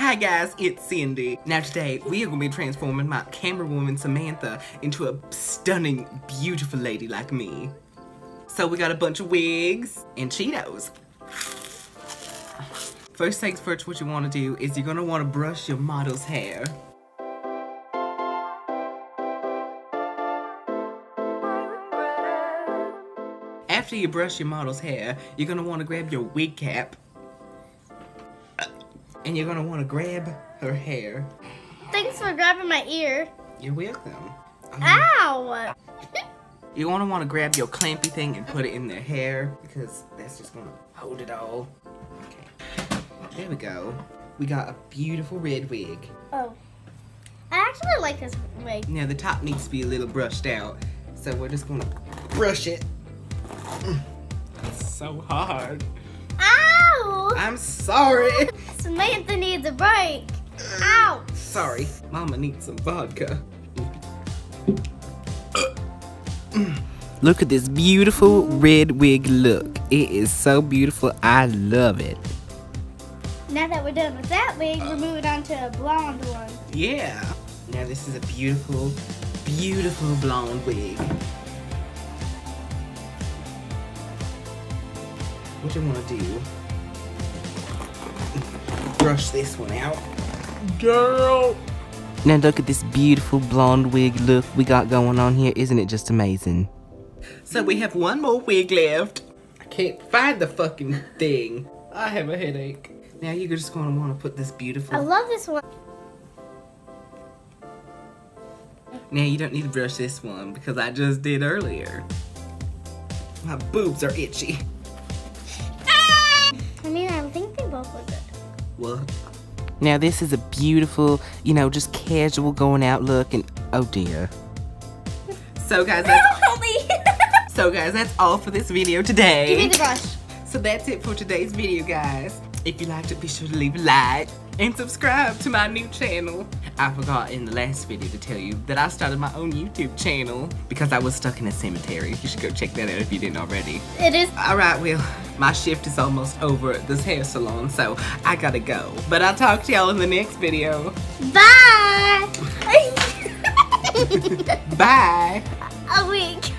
Hi guys, it's Cindy. Now today, we are going to be transforming my camera woman Samantha into a stunning, beautiful lady like me. So we got a bunch of wigs and Cheetos. First things first, what you want to do is you're going to want to brush your model's hair. After you brush your model's hair, you're going to want to grab your wig cap. And you're going to want to grab her hair. Thanks for grabbing my ear. You're welcome. Ow! You want to grab your clampy thing and put it in their hair because that's just going to hold it all. Okay. There we go. We got a beautiful red wig. Oh. I actually like this wig. Now the top needs to be a little brushed out. So we're just going to brush it. It's so hard. Ow! I'm sorry. Samantha needs a break. Ow! Sorry. Mama needs some vodka. Look at this beautiful red wig look. It is so beautiful. I love it. Now that we're done with that wig, we're moving on to a blonde one. Yeah. Now this is a beautiful, beautiful blonde wig. What you want to do? Brush this one out. Girl! Now look at this beautiful blonde wig look we got going on here. Isn't it just amazing? So we have one more wig left. I can't find the fucking thing. I have a headache. Now you're just going to want to put this beautiful... I love this one. Now you don't need to brush this one because I just did earlier. My boobs are itchy. I mean, I think they both look good. What? Now this is a beautiful, you know, just casual going out look and oh dear. So guys, that's all for this video today. Give me the brush. So that's it for today's video, guys. If you liked it, be sure to leave a like and subscribe to my new channel. I forgot in the last video to tell you that I started my own YouTube channel because I was stuck in a cemetery. You should go check that out if you didn't already. It is. Alright, well, my shift is almost over at this hair salon, so I gotta go. But I'll talk to y'all in the next video. Bye! Bye! A week.